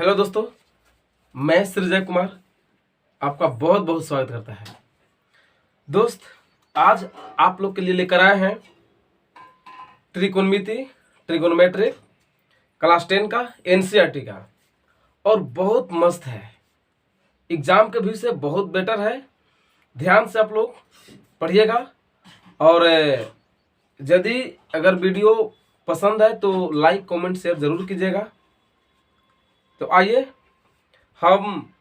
Hello दोस्तों, मैं सृजय कुमार आपका बहुत बहुत स्वागत करता है। दोस्त, आज आप लोग के लिए लेकर आए हैं त्रिकोणमिति ट्रिगोनोमेट्री क्लास 10 का एनसीईआरटी का, और बहुत मस्त है। एग्जाम के व्यू से बहुत बेटर है। ध्यान से आप लोग पढ़िएगा, और यदि अगर वीडियो पसंद है तो लाइक कमेंट शेयर जरूर कीजिएगा। तो आइए हम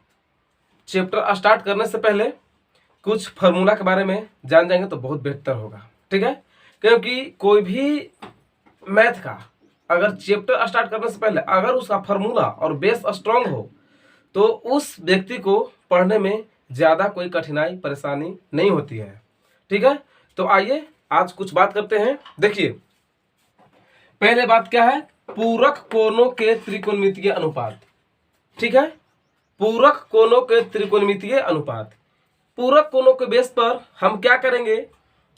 चैप्टर स्टार्ट करने से पहले कुछ फार्मूला के बारे में जान जाएंगे तो बहुत बेहतर होगा, ठीक है। क्योंकि कोई भी मैथ का अगर चैप्टर स्टार्ट करने से पहले अगर उसका फार्मूला और बेस स्ट्रांग हो तो उस व्यक्ति को पढ़ने में ज़्यादा कोई कठिनाई परेशानी नहीं होती है, ठीक है। तो आइए आज कुछ बात करते हैं। देखिए, पहले बात क्या है, पूरक कोणों के त्रिकोणमितीय अनुपात, ठीक है। पूरक कोणों के त्रिकोणमितीय अनुपात, पूरक कोणों के बेस पर हम क्या करेंगे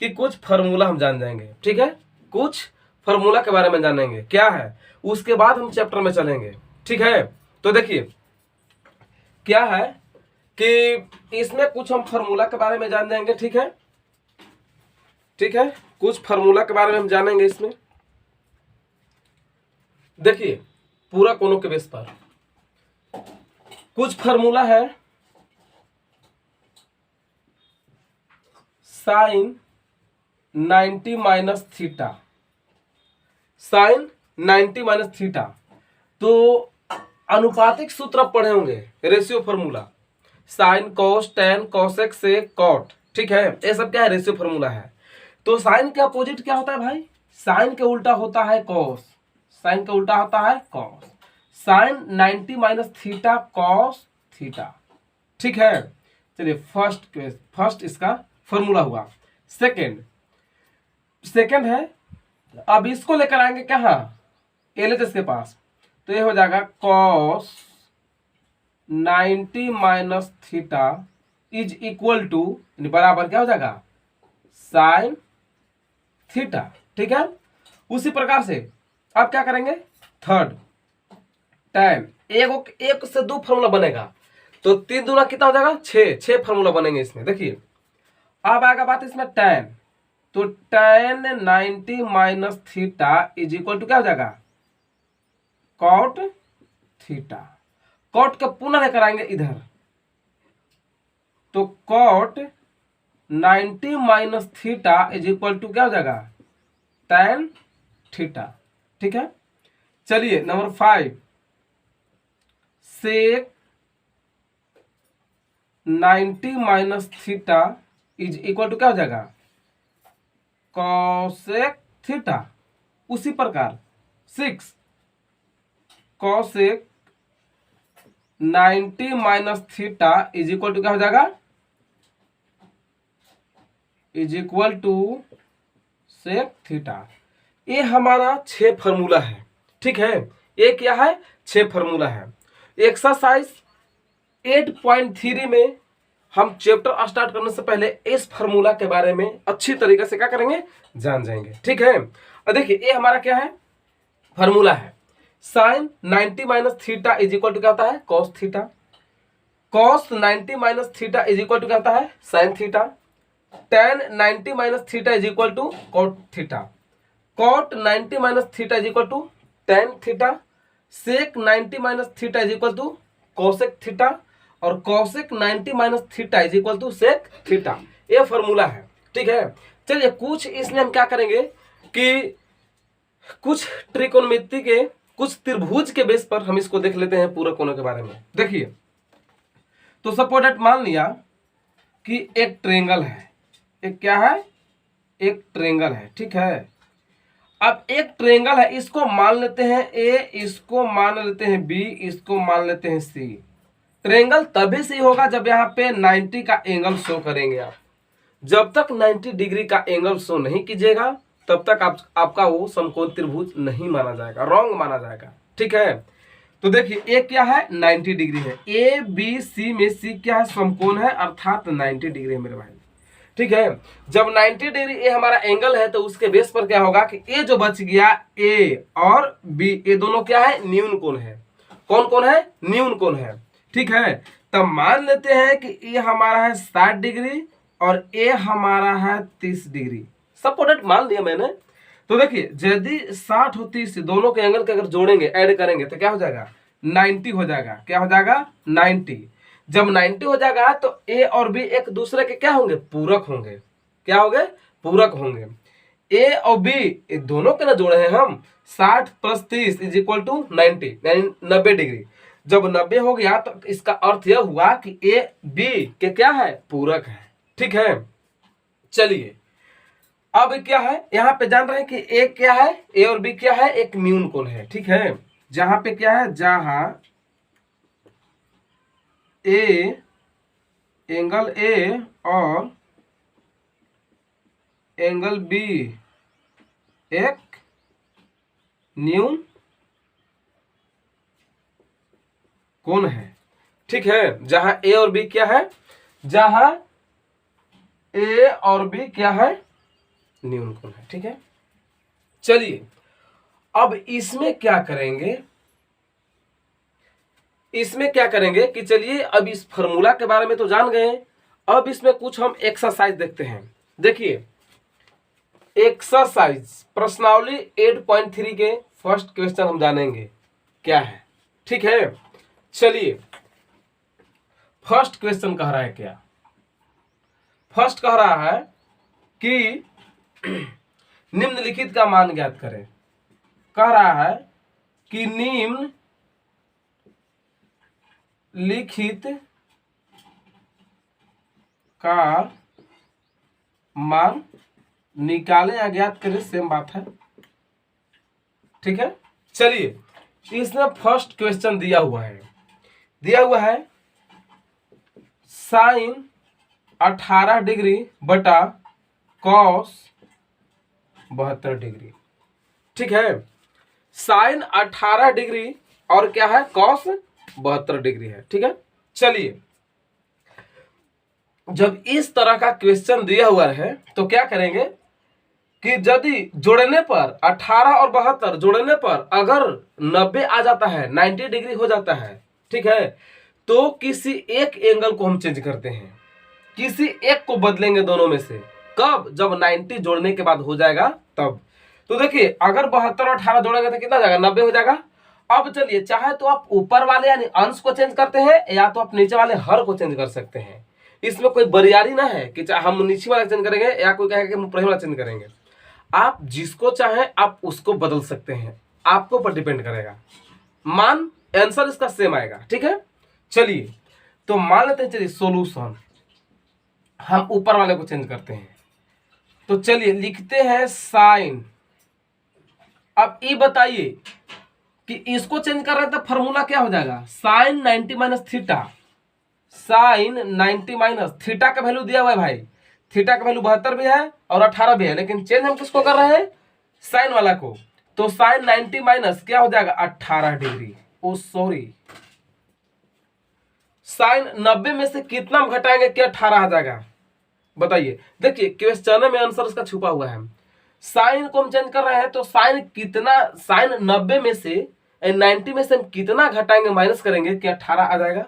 कि कुछ फार्मूला हम जान जाएंगे, ठीक है। कुछ फार्मूला के बारे में जानेंगे क्या है, उसके बाद हम चैप्टर में चलेंगे, ठीक है। तो देखिए क्या है कि इसमें कुछ हम फार्मूला के बारे में जान जाएंगे, ठीक है। ठीक है, कुछ फार्मूला के बारे में हम जानेंगे इसमें। देखिए, पूरक कोणों के बेस पर कुछ फार्मूला है। Sine 90 minus theta, sine 90 minus theta. तो अनुपातिक सूत्र आप पढ़े होंगे, ratio formula, sine cos tan cosec से कॉट, ठीक है। ये सब क्या है, रेशियो फार्मूला है। तो साइन के अपोजिट क्या होता है भाई, साइन के उल्टा होता है कॉस, साइन का उल्टा होता है cos. Sine 90 minus theta cos theta, ठीक है। चलिए फर्स्ट इसका फॉर्मूला हुआ। सेकंड है, अब इसको लेकर आएंगे कहाँ, एलएचएस के पास। तो ये हो जाएगा cos 90 minus theta is equal to, बराबर क्या हो जाएगा, साइन थीटा, ठीक है। उसी प्रकार से अब क्या करेंगे, थर्ड टाइम एक से दो फार्मूला बनेगा, तो 3 दूना कितना हो जाएगा, 6 फार्मूला बनेंगे इसमें। देखिए अब आएगा बात इसमें tan, तो tan 90 minus theta is equal to क्या हो जाएगा, कॉट थीटा। कॉट के पुनः लेकर आएंगे इधर, तो cot 90 minus theta is equal to क्या हो जाएगा, tan थीटा, ठीक है। चलिए number 5, sec 90 minus theta is equal to क्या हो जाएगा, कॉसेक थीटा। उसी प्रकार 6 cosec 90 minus theta is equal to क्या हो जाएगा, is equal to sec theta. ये हमारा 6 फार्मूला है, ठीक है। ये क्या है, 6 फार्मूला है। एक्सरसाइज 8.3 में हम चैप्टर स्टार्ट करने से पहले इस फार्मूला के बारे में अच्छी तरीके से क्या करेंगे, जान जाएंगे, ठीक है। और देखिए ये हमारा क्या है, फार्मूला है। Sine 90 minus theta is equal to क्या होता है, cos theta. Cos 90 minus theta is equal to क्या होता है, sine theta. Tan 90 minus theta is equal to cot theta. Cot 90 minus theta is equal to tan theta. Sec 90 minus theta is equal to cosec theta, और cosec 90 minus theta is equal to sec theta. ये formula है, ठीक है। चलिए कुछ इसमें हम क्या करेंगे कि कुछ त्रिकोणमिति के, कुछ त्रिभुज के बेस पर हम इसको देख लेते हैं पूरक कोणों के बारे में। देखिए, तो सपोज मान लिया कि एक ट्रायंगल है, एक क्या है, एक ट्रायंगल है, ठीक है। अब एक ट्रायंगल है, इसको मान लेते हैं ए, इसको मान लेते हैं बी, इसको मान लेते हैं सी। ट्रायंगल तभी सही होगा जब यहाँ पे 90 का एंगल शो करेंगे आप। जब तक 90 डिग्री का एंगल शो नहीं कीजिएगा तब तक आपका वो समकोण त्रिभुज नहीं माना जाएगा, रॉन्ग माना जाएगा, ठीक है। तो देखिए ए क्या है, 90 डिग्री है। ए बी सी में सी क्या है, समकोण है, अर्थात 90 डिग्री है मेरे भाई, ठीक है। जब 90 डिग्री ए हमारा एंगल है तो उसके बेस पर क्या होगा कि ए जो बच गया, ए और बी, ये दोनों क्या है, न्यून कोण है। कौन कौन है, न्यून कौन है। ठीक है, तब मान लेते हैं कि ए हमारा है 60 डिग्री और ए हमारा है 30 डिग्री। सपोर्टेड मान लिया मैंने। तो देखिए यदि 60 और 30 दोनों के एंगल के अगर जोड़ेंगे, ऐड करेंगे तो क्या हो जाएगा, 90 हो जाएगा। क्या हो जाएगा, 90। जब 90 हो जाएगा तो ए और बी एक दूसरे के क्या होंगे, पूरक होंगे। क्या होंगे, पूरक होंगे। ए और बी दोनों के ना जोड़े हैं हम, 60 + 30 = 90, यानी 90 डिग्री। जब 90 हो गया तो इसका अर्थ यह हुआ कि ए बी के क्या है, पूरक है। ठीक है, चलिए अब क्या है, यहाँ पे जान रहे हैं कि ए क्या है, ए और बी क्या है, एक न्यून कोण है। ठीक है, जहां पे क्या है, जहां ए, एंगल ए और एंगल बी एक न्यून कोण है। ठीक है, जहां ए और बी क्या है, जहां ए और बी क्या है, न्यून कोण है। ठीक है, चलिए अब इसमें क्या करेंगे, इसमें क्या करेंगे कि चलिए अब इस फॉर्मूला के बारे में तो जान गए, अब इसमें कुछ हम एक्सरसाइज देखते हैं। देखिए एक्सरसाइज प्रश्नावली 8.3 के फर्स्ट क्वेश्चन हम जानेंगे क्या है। ठीक है, चलिए फर्स्ट क्वेश्चन कह रहा है क्या, फर्स्ट कह रहा है कि निम्नलिखित का मान ज्ञात करें। कह रहा है कि निम्न लिखित का मान निकालें या ज्ञात करें, सेम बात है। ठीक है, चलिए इसमें फर्स्ट क्वेश्चन दिया हुआ है, दिया हुआ है साइन 18 डिग्री बटा कॉस 72 डिग्री। ठीक है, साइन 18 डिग्री और क्या है, कॉस 72 डिग्री है। ठीक है, चलिए जब इस तरह का क्वेश्चन दिया हुआ है तो क्या करेंगे कि यदि जोड़ने पर 18 और 72 जोड़ने पर अगर 90 आ जाता है, 90 डिग्री हो जाता है, ठीक है, तो किसी एक एंगल को हम चेंज करते हैं, किसी एक को बदलेंगे दोनों में से। कब, जब 90 जोड़ने के बाद हो जाएगा तब। तो देखिए अगर 72 और 18 जोड़ेंगे तो कितना जाएगा, 90 हो जाएगा। अब चलिए चाहे तो आप ऊपर वाले यानी अंश को चेंज करते हैं या तो आप नीचे वाले हर को चेंज कर सकते हैं। इसमें कोई बरियारी ना है कि हम नीचे वाला चेंज करेंगे या कोई कहेगा कि हम ऊपर वाला चेंज करेंगे। आप जिसको चाहें आप उसको बदल सकते हैं, आपको पर डिपेंड करेगा, मान आंसर इसका सेम आएगा। ठीक है, चलिए तो मान लेते हैं, चलिए सॉल्यूशन हम ऊपर वाले को चेंज करते हैं। तो चलिए लिखते हैं साइन, अब ये बताइए कि इसको चेंज कर रहे हैं तो फॉर्मूला क्या हो जाएगा, sine 90 minus theta, sine 90 minus theta का वैल्यू दिया हुआ है भाई, थीटा का वैल्यू 72 भी है और 18 भी है, लेकिन चेंज हम किसको कर रहे हैं, साइन वाला को। तो साइन 90 माइनस क्या हो जाएगा, 18 डिग्री। ओ सॉरी, साइन 90 में से कितना हम घटाएंगे कि 18 आ जाएगा, बताइए। देखिए क्वेश्चन में आंसर इसका छुपा हुआ है। साइन को हम चेंज कर रहे हैं तो साइन कितना, साइन 90 में से 90 में से हम कितना घटाएंगे, माइनस करेंगे कि 18 आ जाएगा।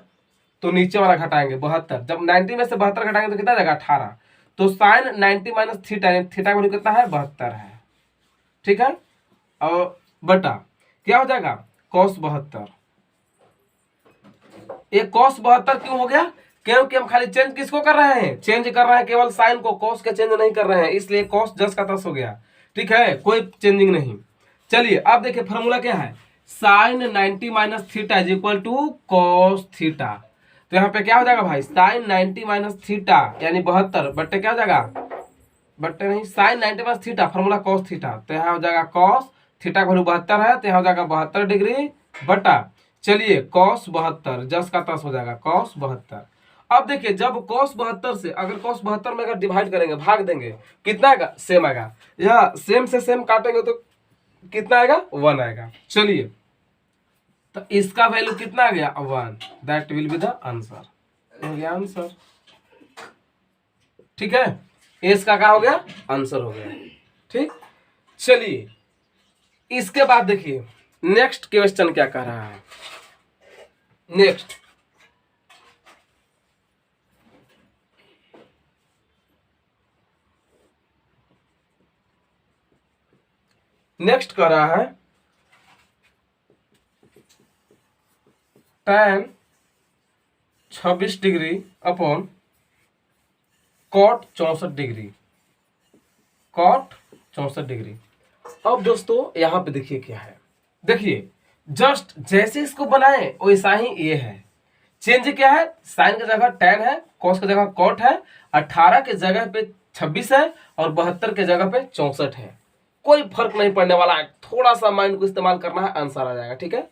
तो नीचे वाला घटाएंगे 72, जब 90 में से 72 घटाएंगे तो कितना आ जाएगा, 18। तो साइन 90 माइनस थीटा, थीटा का वैल्यू कितना है, 72 है। ठीक है, और बटा क्या हो जाएगा, कॉस 72। ये कॉस 72 क्यों हो गया, क्योंकि हम खाली चेंज किसको कर रहे हैं, चेंज कर रहे हैं केवल साइन को, कॉस के चेंज नहीं कर रहे हैं, इसलिए कॉस 10 का 10 हो गया। ठीक है, कोई चेंजिंग नहीं। चलिए अब देखिए फॉर्मूला क्या है, sine 90 minus theta is equal to cos theta. तो यहाँ पे क्या हो जाएगा भाई, साइन 90 माइनस थीटा यानी 72 बट्टे क्या हो जाएगा, बट्टे नहीं, sine 90 minus theta formula cos theta. तो यहाँ हो जाएगा कॉस थीटा का वैल्यू 72 है, तो यहाँ हो जाएगा 72 डिग्री बटा, चलिए कॉस 72, 10 का 10 हो जाएगा कॉस 72। अब देखिए जब कॉस 72 से अगर कॉस 72 में अगर डिवाइड करेंगे, भाग देंगे, कितना आएगा, सेम आएगा। यह सेम से सेम काटेंगे तो कितना आएगा, 1 आएगा। चलिए तो इसका वैल्यू कितना आ गया, 1, that will be the answer, हो गया आंसर। ठीक है, इसका क्या हो गया, आंसर हो गया। ठीक, चलिए इसके बाद देखिए नेक्स्ट क्वेश्चन क्या कह रहा है। नेक्स्ट नेक्स्ट कह रहा है tan 26 degree upon cot 64 degree, cot 64 degree. अब दोस्तों यहाँ पे देखिए क्या है, देखिए जस्ट जैसे इसको बनाए वैसा ही ये है। चेंज क्या है, साइन की जगह tan है, cos की जगह cot है, 18 के जगह पे 26 है और 72 के जगह पे 64 है। कोई फर्क नहीं पड़ने वाला है, थोड़ा सा माइंड को इस्तेमाल करना है, आंसर आ जाएगा। ठीक है,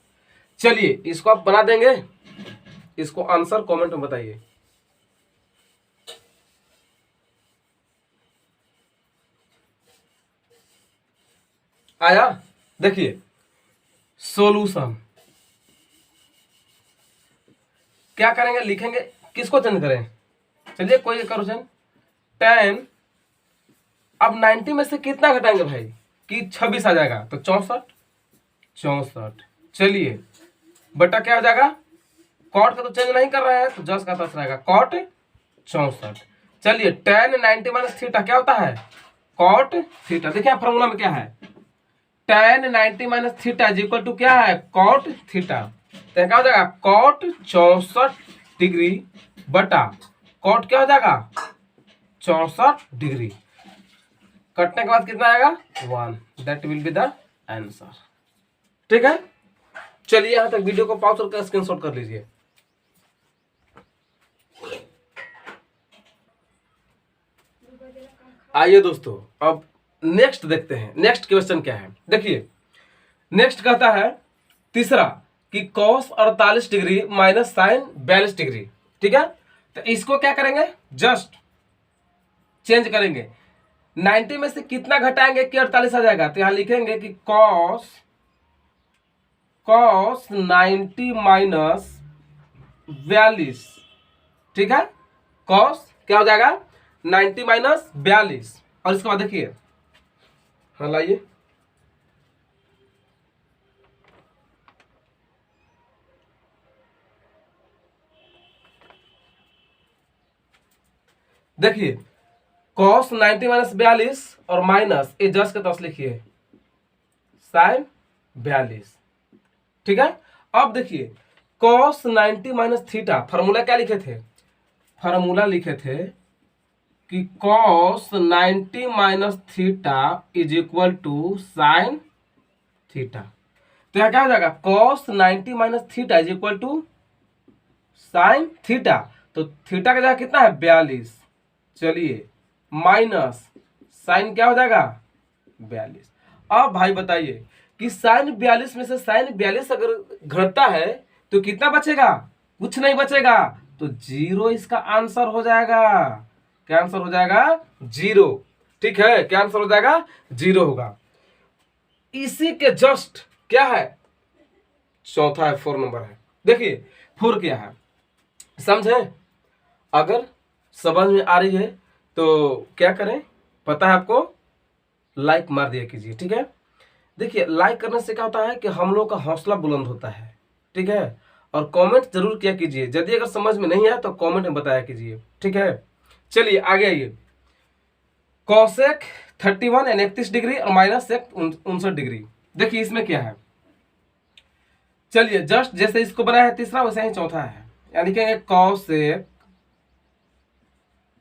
चलिए इसको आप बना देंगे, इसको आंसर कमेंट में बताइए। आया, देखिए सॉल्यूशन क्या करेंगे, लिखेंगे, किसको चेंज करें, चलिए कोई करो चेंज। tan अब 90 में से कितना घटाएंगे भाई कि 26 आ जाएगा, तो 64। चलिए बटा क्या हो जाएगा, कॉट का तो चेंज नहीं कर रहे हैं तो जस्ट का तस रहेगा, कॉट 64। चलिए tan 90 माइनस थीटा क्या होता है, कॉट थीटा। देखिए फॉर्मूला में क्या है, tan 90 minus theta is equal to क्या है, कॉट थीटा। तो क्या हो जाएगा, कॉट 64 डिग्री बटा कॉट क्या हो जाएगा 64 डिग्री, कटने के बाद कितना आएगा 1, that will be the answer. ठीक है, चलिए यहां तक वीडियो को पॉज करके स्क्रीनशॉट कर लीजिए। आइए दोस्तों अब नेक्स्ट देखते हैं, नेक्स्ट क्वेश्चन क्या है। देखिए नेक्स्ट कहता है तीसरा कि cos 48 degree minus sine 42 degree. ठीक है, तो इसको क्या करेंगे, जस्ट चेंज करेंगे, 90 में से कितना घटाएंगे कि 48 आ जाएगा, तो यहां लिखेंगे कि cos 90 माइनस 42। ठीक है, cos क्या हो जाएगा 90 माइनस 42, और इसके बाद देखिए, हाँ लाइए, देखिए cos 90 माइनस 42 और माइनस ये जस्ट के तस लिखिए साइन 42। ठीक है, अब देखिए cos 90 माइनस थीटा, फार्मूला क्या लिखे थे, फार्मूला लिखे थे कि cos 90 minus theta is equal to sine theta. तो यहां क्या हो जाएगा, cos 90 minus theta is equal to sine theta. तो थीटा का जगह कितना है 42, चलिए माइनस साइन क्या हो जाएगा 42। अब भाई बताइए कि साइन 42 में से साइन 42 अगर घटता है तो कितना बचेगा, कुछ नहीं बचेगा, तो 0 इसका आंसर हो जाएगा। क्या आंसर हो जाएगा 0। ठीक है, क्या आंसर हो जाएगा 0 होगा। इसी के जस्ट क्या है, चौथा है, 4 नंबर है। देखिए 4 क्या है समझे, अगर समझ में आ रही है तो क्या करें पता है आपको, लाइक मार दिया कीजिए। ठीक है, देखिए लाइक करने से क्या होता है कि हम लोग का हौसला बुलंद होता है। ठीक है, और कमेंट जरूर किया कीजिए, यदि अगर समझ में नहीं आया तो कमेंट में बताया कीजिए। ठीक है, चलिए आगे आइए, कॉसेक 31 यानी 31 डिग्री और माइनस सेक 59 डिग्री। देखिए इसमें क्या है, चलिए जस्ट जैसे इसको बनाया है तीसरा वैसे ही चौथा है, यानी लिखेंगे कॉसेक,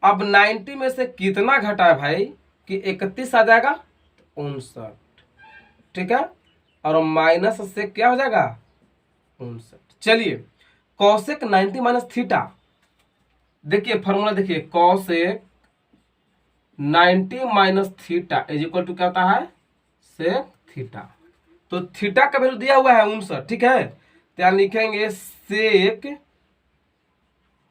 अब 90 में से कितना घटा है भाई कि 31 आ जाएगा 59। ठीक है, और माइनस से क्या हो जाएगा 59। चलिए कॉसेक 90 माइनस थीटा, देखिए फॉर्मूला देखिए, cosec 90 minus theta is equal to क्या होता है सेक थीटा। तो थीटा का वैल्यू दिया हुआ है 59। ठीक है, तो यहाँ लिखेंगे सेक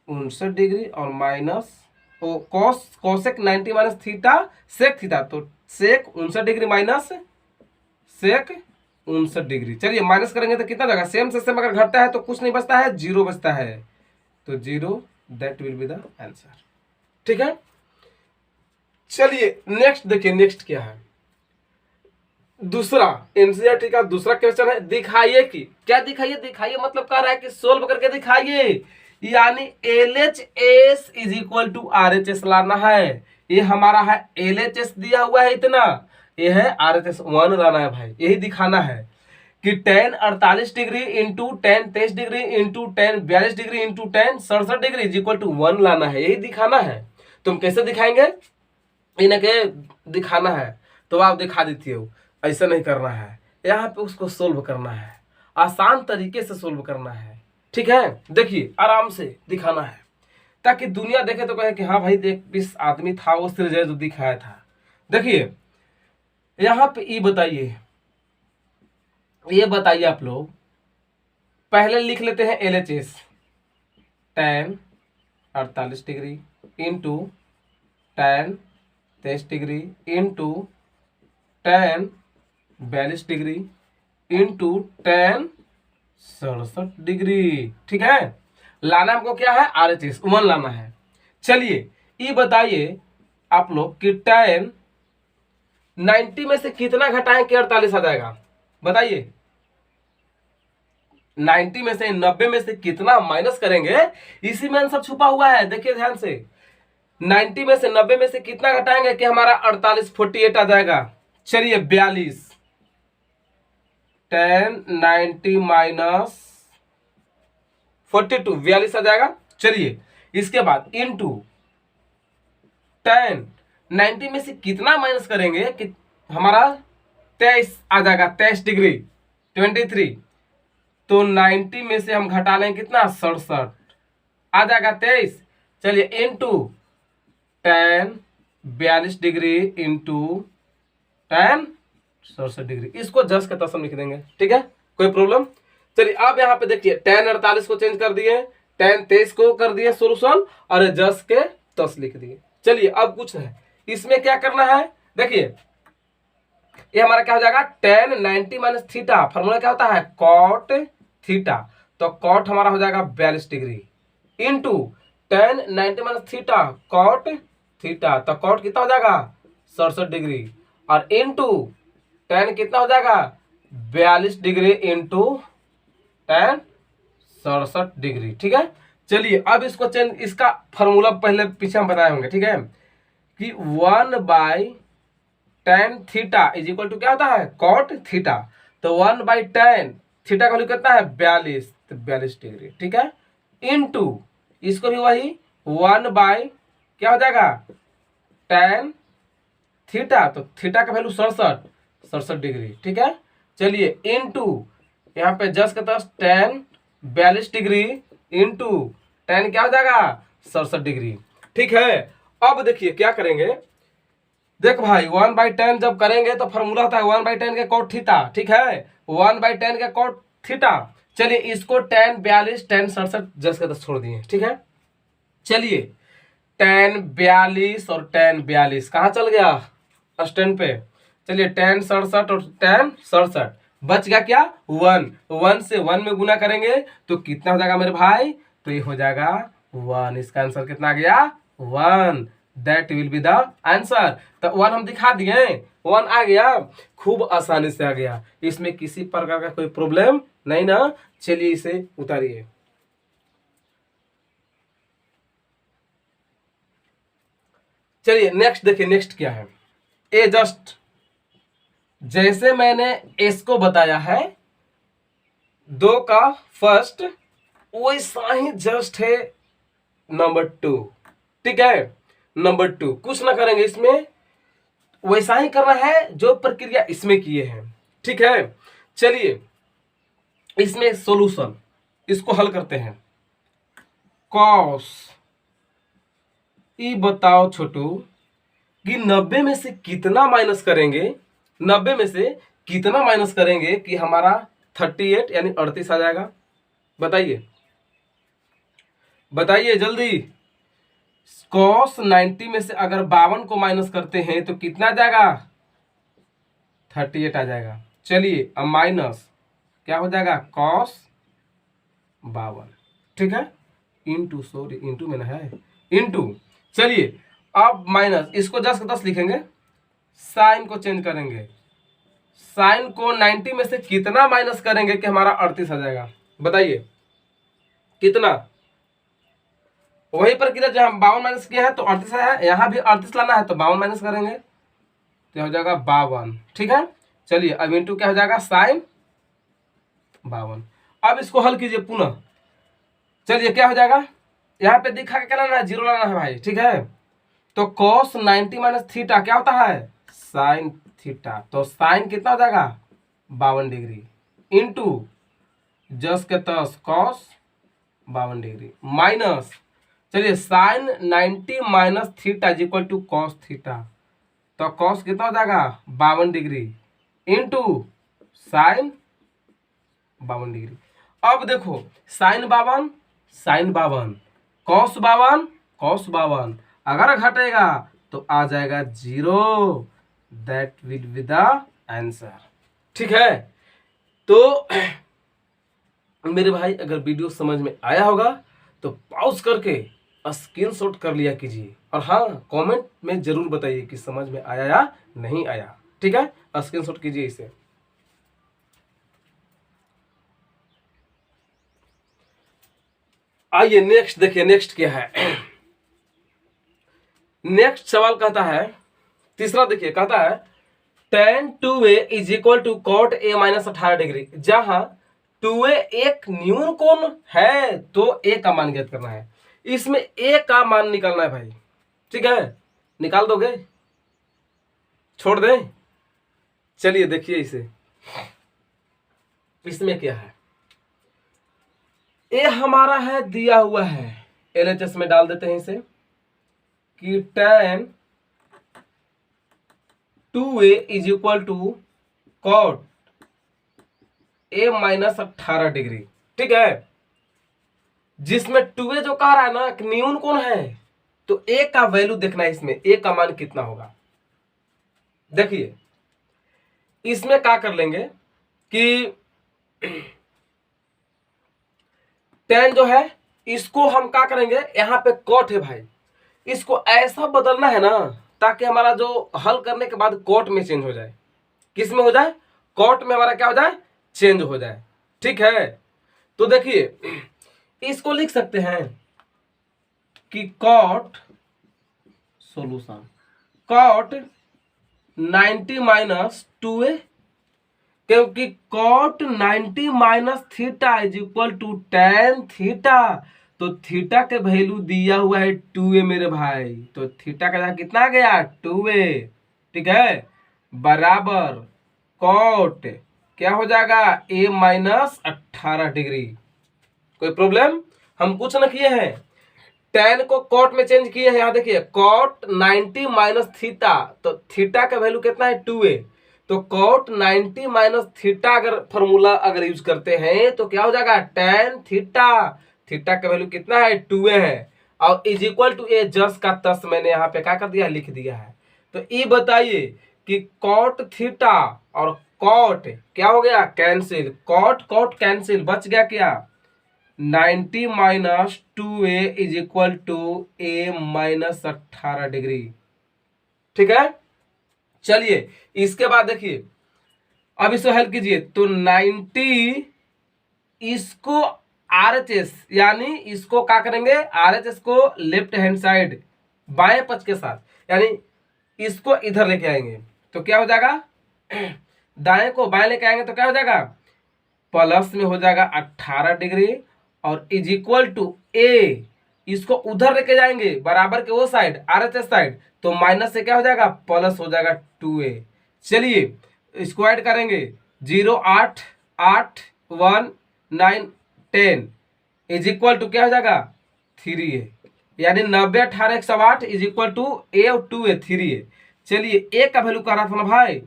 59 डिग्री और minus cosec 90 minus theta sec theta, तो sec 59 degree minus sec 59 degree. चलिए माइनस करेंगे तो कितना जाएगा, सेम से सेम अगर घटता है तो कुछ नहीं बचता है, 0 बचता है, तो 0 that will be the answer. ठीक है, चलिए नेक्स्ट देखिए, नेक्स्ट क्या है, दूसरा एनसीईआरटी का दूसरा क्वेश्चन है, दिखाइए कि क्या दिखाइए, दिखाइए मतलब कह रहा है कि सोल्व करके दिखाइए, यानी LHS is equal to RHS लाना है। ये हमारा है LHS दिया हुआ है इतना, ये है RHS 1 लाना है भाई, यही दिखाना है कि tan 48 degree into tan 23 degree into tan 42 degree into tan 67 degree is equal to 1 लाना है, यही दिखाना है। तुम कैसे दिखाएंगे, इनके दिखाना है तो आप दिखा देती हो, ऐसा नहीं करना है, यहाँ पे उसको सोल्व करना है, आसान तरीके से सोल्व करना है। ठीक है, देखिए आराम से दिखाना है ताकि दुनिया देखे तो कहे कि हाँ भाई देख, इस आदमी था वो सिर्फ जो दिखाया था। देखिए यहाँ पे ये बताइए आप लोग, पहले लिख लेते हैं LHS, tan 48 degree into tan 23 degree into tan 42 degree into tan 67 degree. ठीक है, लाना हमको क्या है, RHS 1 लाना है। चलिए ये बताइए आप लोग कि tan 90 में से कितना घटाएं कि 48 आ जाएगा, बताइए। 90 में से 90 में से कितना माइनस करेंगे, इसी में आंसर छुपा हुआ है। देखिए ध्यान से, 90 में से 90 में से कितना घटाएंगे कि हमारा 48 48 आ जाएगा। चलिए 42, tan 90 माइनस 42 42 आ जाएगा। चलिए इसके बाद इंटू tan 90 में से कितना माइनस करेंगे कि हमारा 23 आ जाएगा, 23 डिग्री 23, तो 90 में से हम घटा लें कितना, 67 आ जाएगा 23। चलिए into tan 42 degree into tan 67 degree, इसको जस्ट का तसम लिख देंगे। ठीक है, कोई प्रॉब्लम। चलिए अब यहाँ पे देखिए tan 48 को चेंज कर दिए, tan 23 को कर दिए सोल्यूशन और जस्ट के तस लिख दिए। चलिए अब कुछ है, इसमें क्या करना है, देखिए ये हमारा क्या हो जाएगा, tan 90 माइनस थीटा, फॉर्मूला क्या होता है, cot थीटा, तो cot हमारा हो जाएगा 42 degree into tan 90 minus theta cot theta, तो cot कितना हो जाएगा 67 डिग्री, और इंटू tan कितना हो जाएगा 42 डिग्री इंटू tan 67 डिग्री। ठीक है, चलिए अब इसको चेंज, इसका फॉर्मूला पहले पीछे हम बताए होंगे। ठीक है, कि 1/tan theta is equal to क्या होता है, cot थीटा, तो 1/tan थीटा का वैल्यू कितना है 42, तो 42 डिग्री। ठीक है, इंटू इसको भी वही 1 बाई क्या हो जाएगा tan थीटा, तो थीटा का वैल्यू 67 डिग्री। ठीक है, चलिए इंटू यहाँ पे जस्ट का तस tan 42 डिग्री इंटू tan क्या हो जाएगा 67 डिग्री। ठीक है, अब देखिए क्या करेंगे, देख भाई 1/tan जब करेंगे तो फॉर्मूला होता है 1/tan के cot थीटा। ठीक है, 1/tan के cot थीटा। चलिए इसको tan 42 tan 67 जस्ट का तस छोड़ दिए। ठीक है, चलिए tan 42 और tan 42 कहाँ चल गया, स्टैंड पे। चलिए tan 67 और tan 67 बच गया क्या, 1 से 1 में गुना करेंगे तो कितना हो जाएगा मेरे भाई, तो ये हो जाएगा 1। इसका आंसर कितना आ गया, 1, that will be the answer. तो 1 हम दिखा दिए, 1 आ गया, खूब आसानी से आ गया, इसमें किसी प्रकार का कोई प्रॉब्लम नहीं ना। चलिए इसे उतारिए। चलिए नेक्स्ट देखिए, नेक्स्ट क्या है, ए जस्ट जैसे मैंने एस को बताया है 2 का फर्स्ट, वैसा ही जस्ट है नंबर 2। ठीक है, नंबर 2 कुछ ना करेंगे इसमें, वैसा ही करना है जो प्रक्रिया इसमें किए हैं। ठीक है, चलिए इसमें सॉल्यूशन, इसको हल करते हैं। कॉस, ये बताओ छोटू कि 90 में से कितना माइनस करेंगे, 90 में से कितना माइनस करेंगे कि हमारा 38 यानी 38 आ जाएगा, बताइए बताइए जल्दी। cos 90 में से अगर 52 को माइनस करते हैं तो कितना आ जाएगा, 38 आ जाएगा। चलिए अब माइनस क्या हो जाएगा, cos 52। ठीक है, इंटू, सॉरी इंटू में ना है, इंटू। चलिए अब माइनस, इसको 10 का 10 लिखेंगे, साइन को चेंज करेंगे, साइन को 90 में से कितना माइनस करेंगे कि हमारा 38 आ जाएगा? बताइए कितना। वहीं पर किधर जहां 52 माइनस किया है तो 38 आया है, यहां भी 38 लाना है तो 52 माइनस करेंगे तो हो जाएगा 52। ठीक है, चलिए अब इंटू क्या हो जाएगा साइन 52। अब इसको हल कीजिए पुनः। चलिए क्या हो जाएगा, यहाँ पे दिखा के क्या लाना है, 0 लाना है भाई। ठीक है, तो cos 90 माइनस थीटा क्या होता है, साइन थीटा। तो साइन कितना हो जाएगा 52 डिग्री इंटू जस के तस cos 52 डिग्री माइनस, चलिए sine 90 minus theta is equal to cos theta. तो कॉस कितना हो जाएगा 52 डिग्री इंटू साइन 52 डिग्री। अब देखो साइन 52 साइन 52 कॉस 52 कॉस 52, अगर घटेगा तो आ जाएगा 0। That will be the answer. ठीक है, तो मेरे भाई अगर वीडियो समझ में आया होगा तो पॉज करके स्क्रीनशॉट कर लिया कीजिए, और हाँ कमेंट में जरूर बताइए कि समझ में आया या नहीं आया। ठीक है, स्क्रीनशॉट कीजिए इसे। आइए नेक्स्ट देखिए, नेक्स्ट क्या है। नेक्स्ट सवाल कहता है, तीसरा देखिए, कहता है tan 2a is equal to cot a minus 18 degree. जहां 2a एक न्यून कोण है तो a का मान ज्ञात करना है। इसमें a का मान निकालना है भाई। ठीक है, निकाल दोगे, छोड़ दें? चलिए देखिए इसे, इसमें क्या है। a हमारा है दिया हुआ है, LHS में डाल देते हैं इसे कि tan 2a is equal to cot a minus 18 degree. ठीक है, जिसमें 2a जो कह रहा है ना न्यून कोण है, तो a का वैल्यू देखना है, इसमें a का मान कितना होगा। देखिए इसमें क्या कर लेंगे कि tan जो है इसको हम क्या करेंगे, यहाँ पे कॉट है भाई, इसको ऐसा बदलना है ना ताकि हमारा जो हल करने के बाद कॉट में चेंज हो जाए। किस में हो जाए, कॉट में हमारा क्या हो जाए, चेंज हो जाए। ठीक है, तो देखिए इसको लिख सकते हैं कि cot solution cot 90 minus 2a, क्योंकि cot 90 minus theta is equal to tan theta. तो थीटा के वैल्यू दिया हुआ है 2a मेरे भाई, तो थीटा का कितना आ गया 2a। ठीक है, बराबर कॉट क्या हो जाएगा a माइनस 18 डिग्री। कोई प्रॉब्लम, हम कुछ न किए हैं, tan को कॉट में चेंज किए हैं। यहाँ देखिए कॉट 90 माइनस थीटा, तो थीटा का वैल्यू कितना है 2a, तो कॉट 90 माइनस थीटा अगर फॉर्मूला अगर यूज करते हैं तो क्या हो जाएगा tan थीटा। थीटा का वैल्यू कितना है 2a है, और इज इक्वल टू a जस का तस मैंने यहाँ पे क्या कर दिया, लिख दिया है। तो ये बताइए कि कॉट थीटा और कॉट क्या हो गया कैंसिल, कॉट कॉट कैंसिल, बच गया क्या 90 minus 2a is equal to a minus 18 degree. ठीक है, चलिए इसके बाद देखिए, अब इसको हेल्प कीजिए तो 90 इसको RHS यानी इसको क्या करेंगे, RHS को लेफ्ट हैंड साइड बाएं पक्ष के साथ, यानी इसको इधर लेके आएंगे तो क्या हो जाएगा, दाएं को बाएं लेके आएंगे तो क्या हो जाएगा, प्लस में हो जाएगा 18 डिग्री, और इज इक्वल टू a, इसको उधर लेके जाएंगे बराबर के वो साइड RHS साइड, तो माइनस से क्या हो जाएगा प्लस हो जाएगा 2a। चलिए इसको ऐड करेंगे 0 8 8 1 9 10 इज इक्वल टू क्या हो जाएगा 3a, यानी 90 18 108 इज इक्वल टू a और 2a 3a। चलिए a का वैल्यू कर रहा था ना भाई,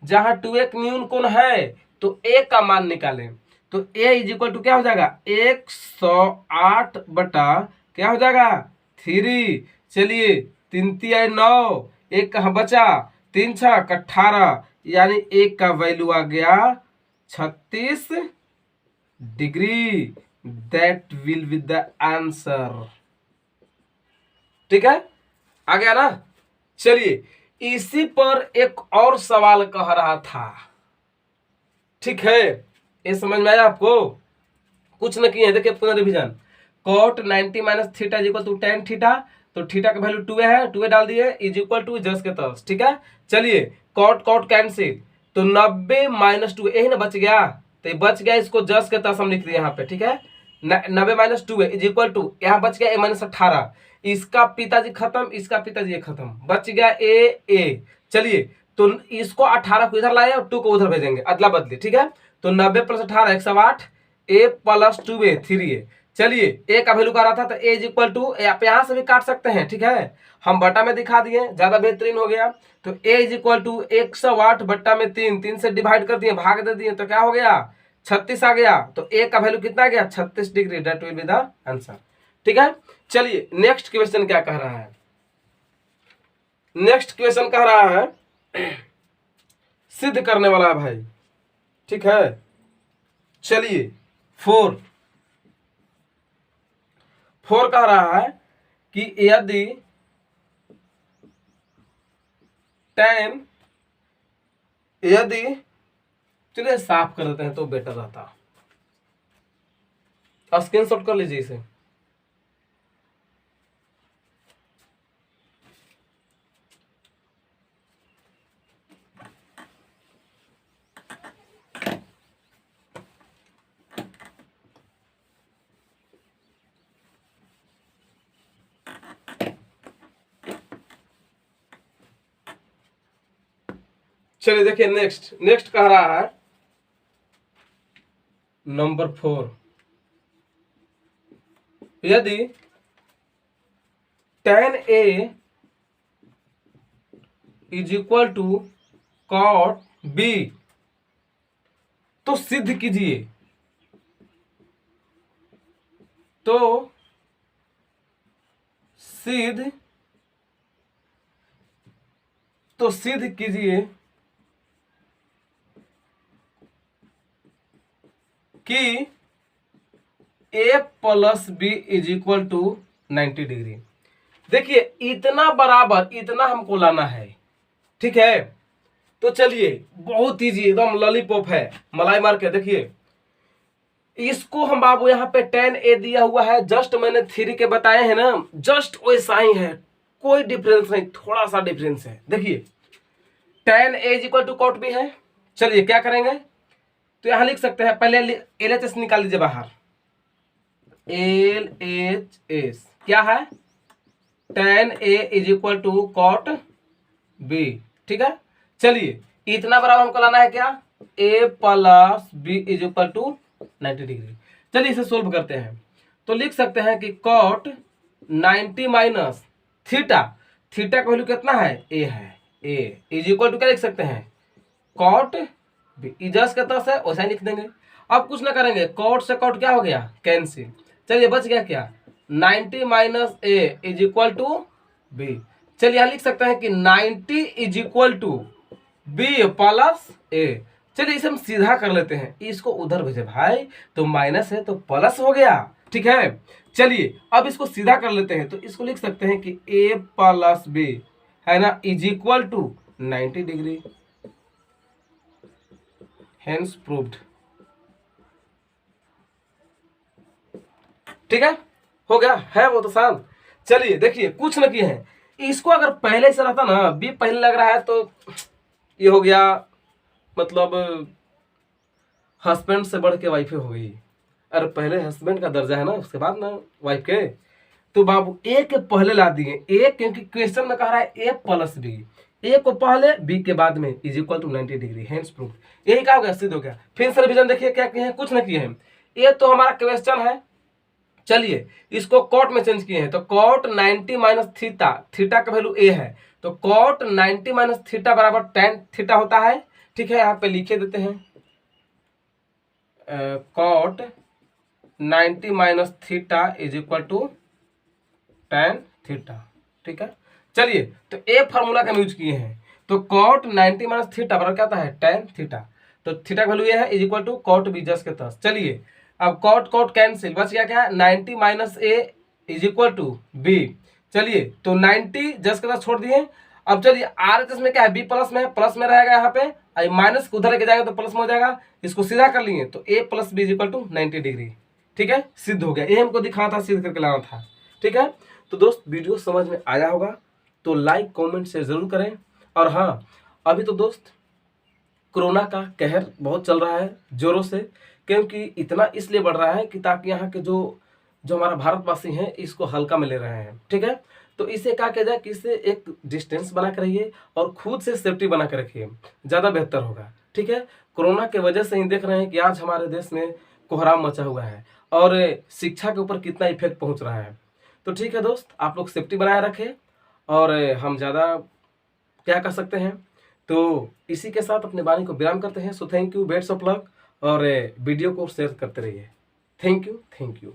जहां 2a न्यून कोण है तो a का मान निकालें, तो a इज इक्वल टू क्या हो जाएगा 108 बटा क्या हो जाएगा 3। चलिए 3 3 9, एक कहाँ बचा 3 6 18, यानी एक का वैल्यू आ गया 36 degree. That will be the answer. ठीक है, आ गया ना। चलिए इसी पर एक और सवाल कह रहा था, ठीक है, ये समझ में आया आपको? कुछ न किए, देखिए पुनः revision. Cot 90 minus theta is equal to tan theta, तो थीटा का वैल्यू 2 है, 2 डाल दिए, इज इक्वल टू जस्ट के तस, ठीक है। चलिए कॉट कॉट कैंसिल, तो 90 माइनस 2 यही ना बच गया, तो ये बच गया, इसको जस्ट के तस हम लिख दिए यहाँ पे, ठीक है। 90 माइनस 2 इज इक्वल टू, यहाँ बच गया a माइनस 18, इसका पिताजी खत्म, इसका पिताजी खत्म, बच गया ए। चलिए तो इसको 18 को इधर लाए और 2 को उधर भेजेंगे, अदला बदली, ठीक है। तो 90 प्लस 18 108, ए प्लस 2a 3a। चलिए ए का वैल्यू का रहा था, तो ए इज इक्वल टू, आप यहाँ से भी काट सकते हैं, ठीक है, हम बटा में दिखा दिए, ज्यादा बेहतरीन हो गया। तो ए इज इक्वल टू 108 बट्टा में 3, 3 से डिवाइड कर दिए, भाग दे दिए, तो क्या हो गया 36 आ गया। तो ए का वैल्यू कितना गया 36 degree, that will be the answer, ठीक है। चलिए नेक्स्ट क्वेश्चन क्या कह रहा है, नेक्स्ट क्वेश्चन कह रहा है सिद्ध करने वाला है भाई, ठीक है। चलिए 4 कह रहा है कि यदि tan, यदि, चलिए साफ कर देते हैं तो बेटर रहता, स्क्रीनशॉट कर लीजिए इसे। चलिए देखिए नेक्स्ट कह रहा है नंबर 4, यदि tan A is equal to cot B, तो सिद्ध कीजिए, तो सिद्ध कीजिए कि a plus B is equal to 90 degree. देखिए इतना बराबर, इतना हमको लाना है, ठीक है। तो चलिए बहुत इजी, एकदम लॉलीपॉप है, मलाई मार के देखिए इसको हम बाबू, यहाँ पे tan a दिया हुआ है, जस्ट मैंने 3 के बताए हैं ना, जस्ट वैसा ही है, कोई डिफरेंस नहीं, थोड़ा सा डिफरेंस है। देखिए tan a is equal to cot b है। चलिए क्या करेंगे, तो यहां लिख सकते हैं, पहले LHS निकाल लीजिए बाहर, LHS क्या है, tan a is equal to cot b, ठीक है। चलिए इतना बराबर हमको लाना है क्या, a plus B is equal to 90 degree. चलिए इसे सोल्व करते हैं, तो लिख सकते हैं कि cot 90 माइनस थीटा, थीटा का वैल्यू कितना है a है, a इज इक्वल टू क्या लिख सकते हैं cot b, इजस का तस है वैसा ही लिख देंगे। अब कुछ ना करेंगे, cot से cot क्या हो गया कैंसिल, चलिए बच गया क्या 90 minus a is equal to b। चलिए यहां लिख सकते हैं कि 90 is equal to b plus a। चलिए इसे हम सीधा कर लेते हैं, इसको उधर भेजे भाई, तो माइनस है तो प्लस हो गया, ठीक है। चलिए अब इसको सीधा कर लेते हैं, तो इसको लिख सकते हैं कि a प्लस b है ना is equal to 90 degree, hence proved, ठीक है, हो गया, है वो तो आसान। चलिए देखिए कुछ न किए हैं, इसको अगर पहले से रहता ना, बी पहले लग रहा है, तो ये हो गया, मतलब हस्बैंड से बढ़ के वाइफ हो गई। अरे पहले हस्बैंड का दर्जा है ना, उसके बाद ना वाइफ के, तो बाबू ए के पहले ला दिए, ए क्योंकि क्वेश्चन में कह रहा है ए प्लस बी, ए को पहले बी के बाद में is equal to 90 degree, hence proved. यही क्या हो गया, सिद्ध हो गया। फिर से रिवीजन देखिए क्या किए हैं, कुछ ना किए हैं, ये तो हमारा क्वेश्चन है। चलिए इसको कॉट में चेंज किए हैं, तो कॉट 90 माइनस थीटा, थीटा का वैल्यू ए है, तो कॉट 90 माइनस थीटा बराबर tan थीटा होता है, ठीक है। यहाँ पे लिखे देते हैं cot 90 minus theta is equal to tan theta, ठीक है। चलिए तो ए फार्मूला का यूज किए हैं, तो कॉट 90 माइनस थीटा बराबर क्या आता है tan थीटा, तो थीटा का वैल्यू ये है is equal to cot B जस के तस। चलिए अब कॉट कॉट कैंसिल, बच गया क्या 90 minus A is equal to B. चलिए तो 90 जस के तस छोड़ दिए। अब चलिए RHS में क्या है, बी प्लस में रहेगा यहाँ पे, आई माइनस को उधर लेके जाएंगे तो प्लस में हो जाएगा, इसको सीधा कर लिए तो a plus B equal to 90 degree. ठीक है, सिद्ध हो गया। ये हमको दिखाना था, सिद्ध करके लाना था। ठीक है, तो दोस्त वीडियो समझ में आया होगा तो लाइक कमेंट शेयर जरूर करें। और हाँ, अभी तो दोस्त कोरोना का कहर बहुत चल रहा है जोरों से, क्योंकि इतना इसलिए बढ़ रहा है कि ताकि यहाँ के जो जो हमारा भारतवासी हैं इसको हल्का में ले रहे हैं। ठीक है, तो इसे क्या किया जाए कि इससे एक डिस्टेंस बना कर रहिए और खुद से सेफ्टी बना कर रखिए, ज़्यादा बेहतर होगा। ठीक है, कोरोना के वजह से ही देख रहे हैं कि आज हमारे देश में कोहराम मचा हुआ है और शिक्षा के ऊपर कितना इफेक्ट पहुंच रहा है। तो ठीक है दोस्त, आप लोग सेफ्टी बनाए रखें और हम ज़्यादा क्या कर सकते हैं। तो इसी के साथ अपने वाणी को विराम करते हैं। So thank you, best of luck, और वीडियो को शेयर करते रहिए। Thank you, thank you.